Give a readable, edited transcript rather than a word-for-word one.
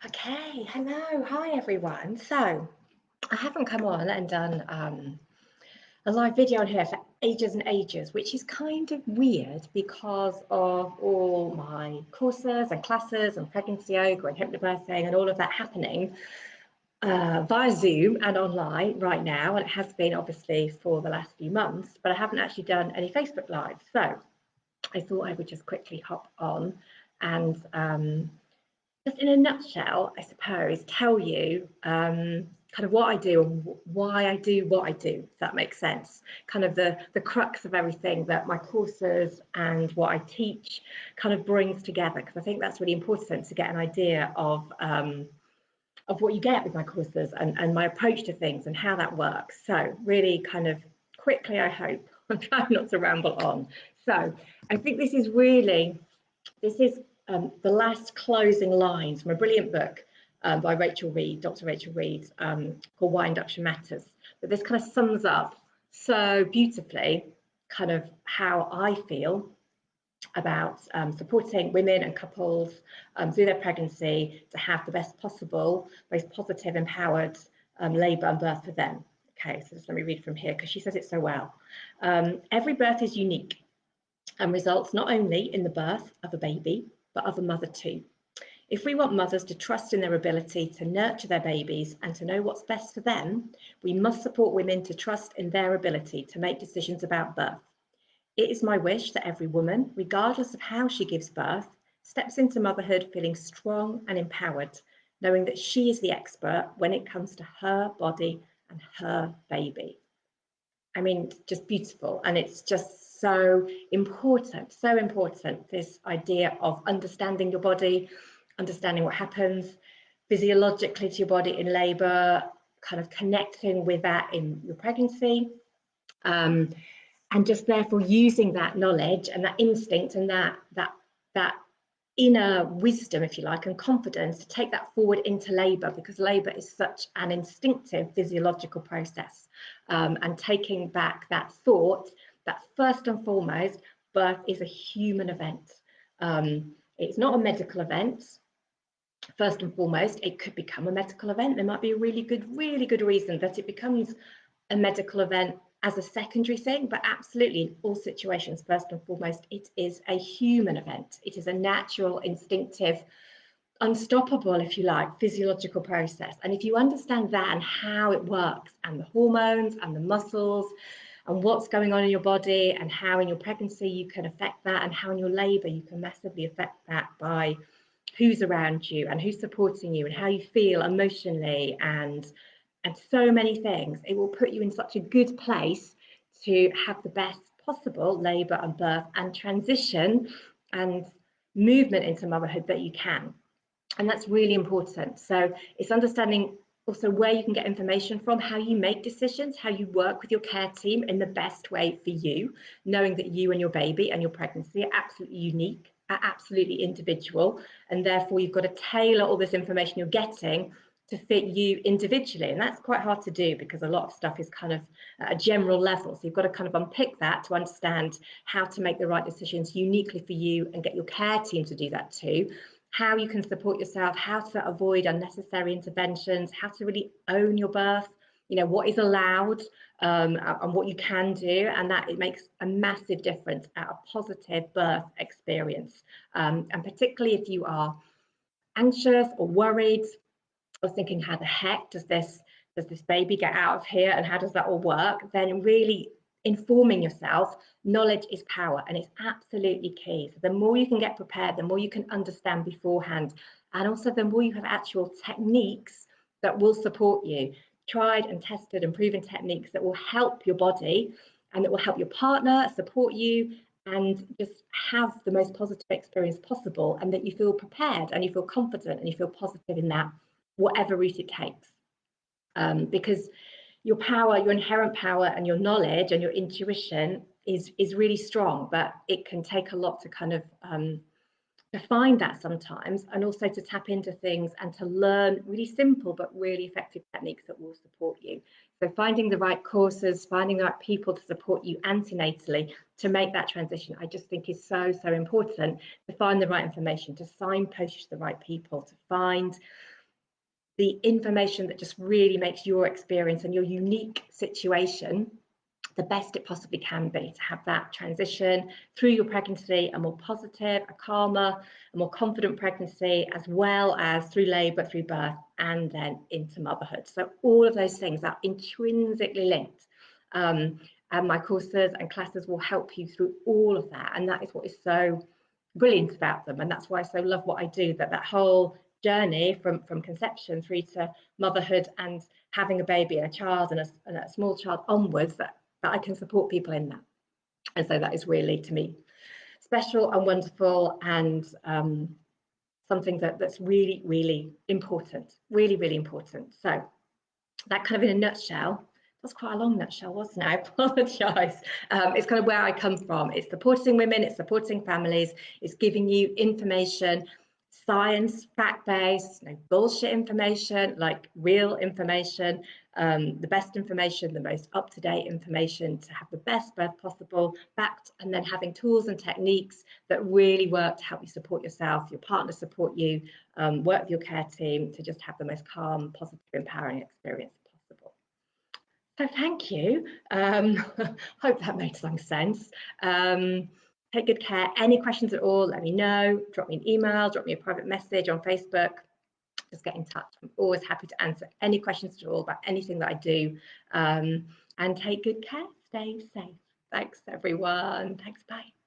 Okay, hello, hi everyone. So I haven't come on and done a live video on here for ages and ages, which is kind of weird because of all my courses and classes and pregnancy yoga and hypnobirthing and all of that happening via Zoom and online right now. And it has been obviously for the last few months, but I haven't actually done any Facebook Live. So I thought I would just quickly hop on and just in a nutshell, I suppose, tell you kind of what I do and why I do what I do, if that makes sense. Kind of the crux of everything that my courses and what I teach kind of brings together, because I think that's really important to get an idea of what you get with my courses and my approach to things and how that works. So really kind of quickly, I hope, I'm trying not to ramble on. So I think this is the last closing lines from a brilliant book by Rachel Reed, Dr. Rachel Reed, called Why Induction Matters. But this kind of sums up so beautifully kind of how I feel about supporting women and couples through their pregnancy to have the best possible, most positive, empowered labour and birth for them. Okay, so just let me read from here because she says it so well. Every birth is unique and results not only in the birth of a baby, but of a mother too. If we want mothers to trust in their ability to nurture their babies and to know what's best for them, we must support women to trust in their ability to make decisions about birth. It is my wish that every woman, regardless of how she gives birth, steps into motherhood feeling strong and empowered, knowing that she is the expert when it comes to her body and her baby. I mean, just beautiful. And it's just so important, this idea of understanding your body, understanding what happens physiologically to your body in labor, kind of connecting with that in your pregnancy. And just therefore using that knowledge and that instinct and that inner wisdom, if you like, and confidence to take that forward into labour, because labour is such an instinctive physiological process. And taking back that thought that first and foremost, birth is a human event. It's not a medical event. First and foremost, it could become a medical event. There might be a really good reason that it becomes a medical event as a secondary thing, but absolutely in all situations, first and foremost, it is a human event. It is a natural, instinctive, unstoppable, if you like, physiological process. And if you understand that and how it works and the hormones and the muscles and what's going on in your body and how in your pregnancy you can affect that and how in your labor you can massively affect that by who's around you and who's supporting you and how you feel emotionally and so many things, it will put you in such a good place to have the best possible labour and birth and transition and movement into motherhood that you can. And that's really important. So it's understanding also where you can get information from, how you make decisions, how you work with your care team in the best way for you, knowing that you and your baby and your pregnancy are absolutely unique, are absolutely individual, and therefore you've got to tailor all this information you're getting to fit you individually. And that's quite hard to do because a lot of stuff is kind of at a general level. So you've got to kind of unpick that to understand how to make the right decisions uniquely for you and get your care team to do that too. How you can support yourself, how to avoid unnecessary interventions, how to really own your birth, you know, what is allowed and what you can do. And that it makes a massive difference at a positive birth experience. And particularly if you are anxious or worried, or thinking, how the heck does this baby get out of here and how does that all work, then really informing yourself. Knowledge is power and it's absolutely key. So the more you can get prepared, the more you can understand beforehand, and also the more you have actual techniques that will support you, tried and tested and proven techniques that will help your body and that will help your partner support you and just have the most positive experience possible, and that you feel prepared and you feel confident and you feel positive in that, whatever route it takes. Because your power, your inherent power and your knowledge and your intuition is really strong, but it can take a lot to kind of to find that sometimes, and also to tap into things and to learn really simple but really effective techniques that will support you. So finding the right courses, finding the right people to support you antenatally to make that transition, I just think is so important. To find the right information, to signpost the right people, to find the information that just really makes your experience and your unique situation the best it possibly can be, to have that transition through your pregnancy, a more positive, a calmer, a more confident pregnancy, as well as through labour, through birth, and then into motherhood. So all of those things are intrinsically linked. And my courses and classes will help you through all of that. And that is what is so brilliant about them. And that's why I so love what I do, that whole journey from conception through to motherhood and having a baby and a child and a small child onwards, that I can support people in that. And so that is really, to me, special and wonderful, and something that's really, really important, really, really important. So that kind of in a nutshell, that's quite a long nutshell, wasn't it? I apologise. It's kind of where I come from. It's supporting women, it's supporting families, it's giving you information, science, fact-based, no bullshit information, like real information, the best information, the most up-to-date information to have the best birth possible, backed, and then having tools and techniques that really work to help you support yourself, your partner support you, work with your care team to just have the most calm, positive, empowering experience possible. So thank you. Hope that made some sense. Take good care. Any questions at all, let me know. Drop me an email, drop me a private message on Facebook. Just get in touch. I'm always happy to answer any questions at all about anything that I do. And take good care. Stay safe. Thanks, everyone. Thanks. Bye.